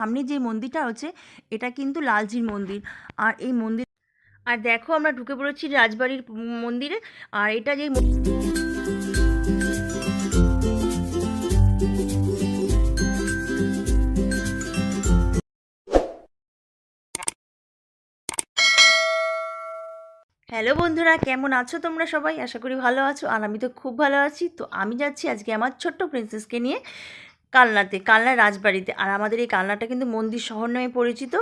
সামনে যে মন্দিরটা হচ্ছে এটা কিন্তু লালজির মন্দির। আর এই মন্দির আর দেখো আমরা ঢুকে পড়েছি রাজবাড়ির মন্দিরে। আর এটা যে হ্যালো বন্ধুরা, কেমন আছো তোমরা সবাই? আশা করি ভালো আছো। আর আমি তো খুব ভালো আছি। তো আমি যাচ্ছি আজকে আমার ছোট্ট প্রিন্সেসকে নিয়ে কালনার রাজবাড়িতে। আর আমাদের এই কালনাটা কিন্তু মন্দির শহর নামে পরিচিত।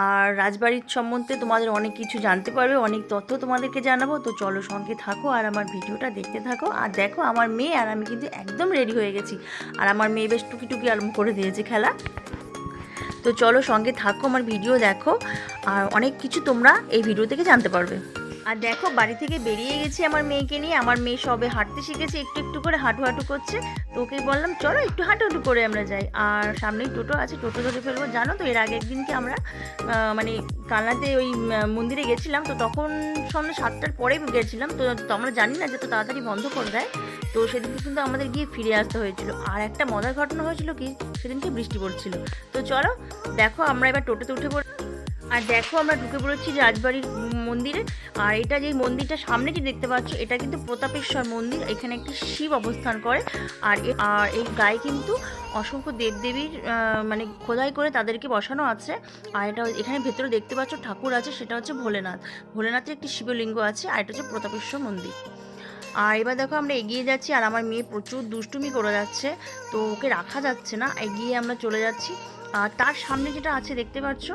আর রাজবাড়ির সম্বন্ধে তোমাদের অনেক কিছু জানতে পারবে, অনেক তথ্য তোমাদেরকে জানাবো। তো চলো সঙ্গে থাকো আর আমার ভিডিওটা দেখতে থাকো। আর দেখো আমার মেয়ে আর আমি কিন্তু একদম রেডি হয়ে গেছি। আর আমার মেয়ে বেশ টুকি আরম্ভ করে দিয়েছে খেলা। তো চলো সঙ্গে থাকো, আমার ভিডিও দেখো। আর অনেক কিছু তোমরা এই ভিডিও থেকে জানতে পারবে। আর দেখো বাড়ি থেকে বেরিয়ে গেছি আমার মেয়েকে নিয়ে। আমার মেয়ে সবে হাঁটতে শিখেছে, একটু করে হাঁটু করছে। তো ওকে বললাম চলো একটু হাঁটু করে আমরা যাই। আর সামনেই টোটো আছে, টোটো ধরে ফেলবো। জানো তো এর আগের দিনকে আমরা মানে কালনাতে ওই মন্দিরে গেছিলাম। তো তখন সন্ধ্যে 7টার পরে গেছিলাম। তো আমরা জানি না যে তো তাড়াতাড়ি বন্ধ করে দেয়। তো সেদিনকে কিন্তু আমাদের গিয়ে ফিরে আসতে হয়েছিল। আর একটা মজার ঘটনা হয়েছিল কি, সেদিনকে বৃষ্টি পড়ছিল। তো চলো দেখো আমরা এবার টোটোতে উঠে পড়ি। আর দেখো আমরা ঢুকে পড়েছি রাজবাড়ির মন্দিরে। আর এটা যে মন্দিরটা সামনে যে দেখতে পাচ্ছ, এটা কিন্তু প্রতাপেশ্বর মন্দির। এখানে একটি শিব অবস্থান করে। আর এই গায়ে কিন্তু অসংখ্য দেবদেবীর মানে খোদাই করে তাদেরকে বসানো আছে। আর এটা এখানে ভেতরে দেখতে পাচ্ছ ঠাকুর আছে, সেটা হচ্ছে ভোলেনাথের একটি শিবলিঙ্গ আছে। আর এটা হচ্ছে প্রতাপেশ্বর মন্দির। আর এবার দেখো আমরা এগিয়ে যাচ্ছি। আর আমার মেয়ে প্রচুর দুষ্টুমি করে যাচ্ছে, তো ওকে রাখা যাচ্ছে না, এগিয়ে আমরা চলে যাচ্ছি। আর তার সামনে যেটা আছে দেখতে পাচ্ছ,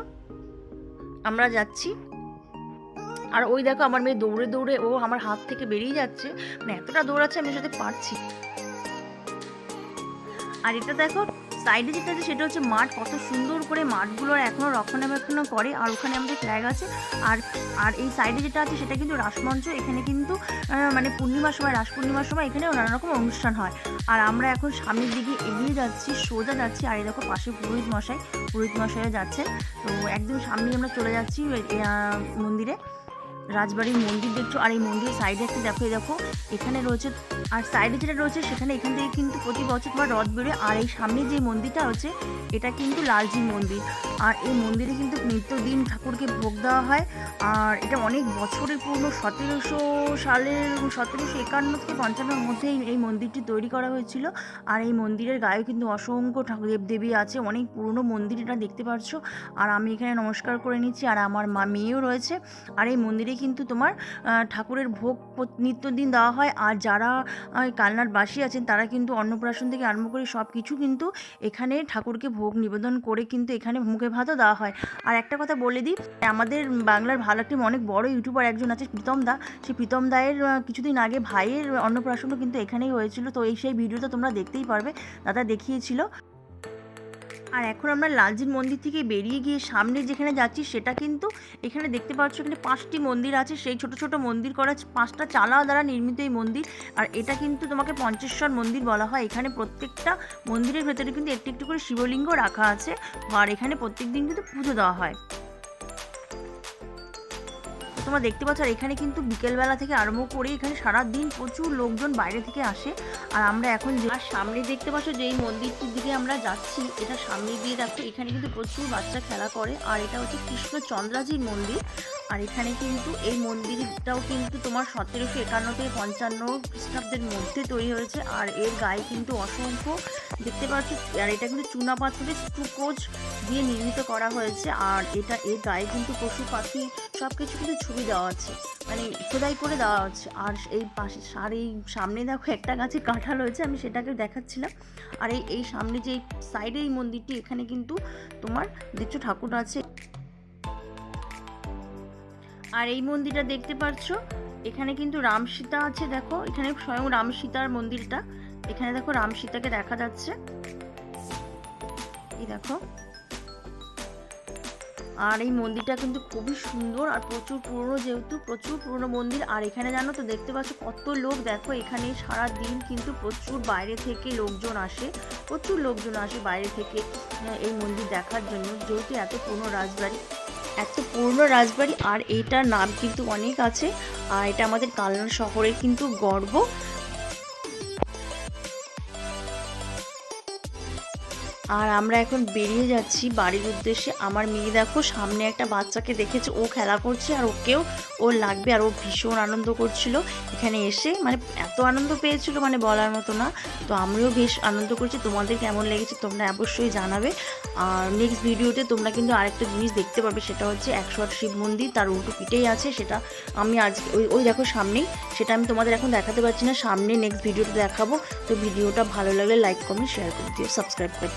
আমরা যাচ্ছি। আর ওই দেখো আমার মেয়ে দৌড়ে ও আমার হাত থেকে বেরিয়ে যাচ্ছে। মানে এতটা দৌড়াচ্ছে আমি সাথে পারছি। আর এটা দেখো সাইডে যেটা আছে সেটা হচ্ছে মাঠ। কত সুন্দর করে মাঠগুলোর এখনও রক্ষণাবেক্ষণ করে। আর ওখানে আমাদের ফ্ল্যাগ আছে। আর আর এই সাইডে যেটা আছে সেটা কিন্তু রাসমঞ্চ। এখানে কিন্তু মানে রাস পূর্ণিমার সময় এখানে নানা রকম অনুষ্ঠান হয়। আর আমরা এখন সামনের দিকে এগিয়ে যাচ্ছি, সোজা যাচ্ছি। আর এই দেখো পাশে পুরোহিত মশাইও যাচ্ছেন। তো একদম সামনে আমরা চলে যাচ্ছি মন্দিরে। রাজবাড়ির মন্দির দেখছো। আর এই মন্দিরের সাইডে একটা দেখো এখানে রয়েছে। আর সাইডে যেটা রয়েছে এখান থেকে কিন্তু প্রতি বছর তোমার রথ বেরোয়। আর এই সামনে যে মন্দিরটা হচ্ছে এটা কিন্তু লালজির মন্দির। আর এই মন্দিরে কিন্তু নিত্যদিন ঠাকুরকে ভোগ দেওয়া হয়। আর এটা অনেক বছরের পুরনো, 1751 থেকে 55 মধ্যে এই মন্দিরটি তৈরি করা হয়েছিল। আর এই মন্দিরের গায়ে কিন্তু অসংখ্য ঠাকুর দেবদেবী আছে। অনেক পুরনো মন্দির এটা দেখতে পাচ্ছ। আর আমি এখানে নমস্কার করে নিচ্ছি। আর আমার মেয়েও রয়েছে। আর এই মন্দিরে কিন্তু তোমার ঠাকুরের ভোগ নিত্যদিন দেওয়া হয়। আর যারা কালনার বাসী আছেন তারা কিন্তু অন্নপ্রাশন থেকে আরম্ভ করে সব কিছু কিন্তু এখানে ঠাকুরকে ভোগ নিবেদন করে কিন্তু এখানে মুখে ভাতও দেওয়া হয়। আর একটা কথা বলে দিই, আমাদের বাংলার ভালো একটি অনেক বড় ইউটিউবার একজন আছে প্রীতম দা। সেই প্রীতম দায়ের কিছুদিন আগে ভাইয়ের অন্নপ্রাশনও কিন্তু এখানেই হয়েছিল। তো সেই ভিডিওটা তোমরা দেখতেই পারবে, দাদা দেখিয়েছিল। আর এখন আমরা লালজির মন্দির থেকে বেরিয়ে গিয়ে সামনে যেখানে যাচ্ছি সেটা কিন্তু এখানে দেখতে পাচ্ছ, এখানে 5টি মন্দির আছে। সেই ছোট মন্দির করা 5টা চালা দ্বারা নির্মিত এই মন্দির। আর এটা কিন্তু তোমাকে পঞ্চেশ্বর মন্দির বলা হয়। এখানে প্রত্যেকটা মন্দিরের ভেতরে কিন্তু একটু করে শিবলিঙ্গ রাখা আছে। আর এখানে প্রত্যেক দিন কিন্তু পুজো দেওয়া হয়। তোমরা দেখতে পাচ্ছ। আর এখানে কিন্তু বিকেলবেলা থেকে আরম্ভ করে এখানে সারাদিন প্রচুর লোকজন বাইরে থেকে আসে। আর আমরা এখন আর সামনে দেখতে পাচ্ছ যে এই মন্দিরটির দিকে আমরা যাচ্ছি, এটা সামনে দিয়ে দেখো এখানে কিন্তু প্রচুর বাচ্চা খেলা করে। আর এটা হচ্ছে কৃষ্ণচন্দ্রাজির মন্দির। আর এখানে কিন্তু এই মন্দিরটাও কিন্তু তোমার 1751 থেকে 55 খ্রিস্টাব্দের মধ্যে তৈরি হয়েছে। আর এর গায়ে কিন্তু অসংখ্য দেখতে পাচ্ছ। আর এটা কিন্তু চুনা পাথরের স্টুকোজ দিয়ে নির্মিত করা হয়েছে। আর এর গায়ে কিন্তু পশু পাখি সব কিছু কিন্তু ছবি দেওয়া আছে, মানে খোদাই করে দেওয়া আছে। আর এই পাশে এই সামনে দেখো একটা গাছে কাঁঠাল হয়েছে, আমি সেটাকে দেখাচ্ছিলাম। আর এই সামনে যে সাইডে এই মন্দিরটি, এখানে কিন্তু তোমার দেখছো ঠাকুর আছে। আর এই মন্দিরটা দেখতে পাচ্ছ, এখানে কিন্তু রাম সীতা আছে। দেখো এখানে স্বয়ং রাম সীতার মন্দিরটা। এখানে দেখো রাম সীতাকে দেখা যাচ্ছে, এই দেখো। আর এই মন্দিরটা কিন্তু খুবই সুন্দর আর প্রচুর পুরনো, যেহেতু প্রচুর পুরনো মন্দির। আর এখানে জানো তো দেখতে পাচ্ছ কত লোক। দেখো এখানে সারা দিন কিন্তু প্রচুর বাইরে থেকে লোকজন আসে, বাইরে থেকে এই মন্দির দেখার জন্য। যেহেতু এত পুরনো রাজবাড়ি আর এইটার নাম কিন্তু অনেক আছে। আর এটা আমাদের কালনা শহরের কিন্তু গর্ব। আর আমরা এখন বেরিয়ে যাচ্ছি বাড়ির উদ্দেশ্যে। আমার মেয়ে দেখো সামনে একটা বাচ্চাকে দেখেছে, ও খেলা করছে আর ওকেও ওর লাগবে, আর ও ভীষণ আনন্দ করছিল এখানে এসে, মানে এত আনন্দ পেয়েছিল মানে বলার মতো না। তো আমিও বেশ আনন্দ করছি। তোমাদের কেমন লেগেছে তোমরা অবশ্যই জানাবে। আর নেক্সট ভিডিওতে তোমরা কিন্তু আরেকটা জিনিস দেখতে পাবে, সেটা হচ্ছে 108 শিব মন্দির, তার উল্টো পিঠেই আছে। সেটা আমি আজকে ওই দেখো সামনেই, সেটা আমি তোমাদের এখন দেখাতে পারছি না, সামনে নেক্সট ভিডিওতে দেখাবো। তো ভিডিওটা ভালো লাগলে লাইক কমেন্ট শেয়ার করে দিও, সাবস্ক্রাইব করে।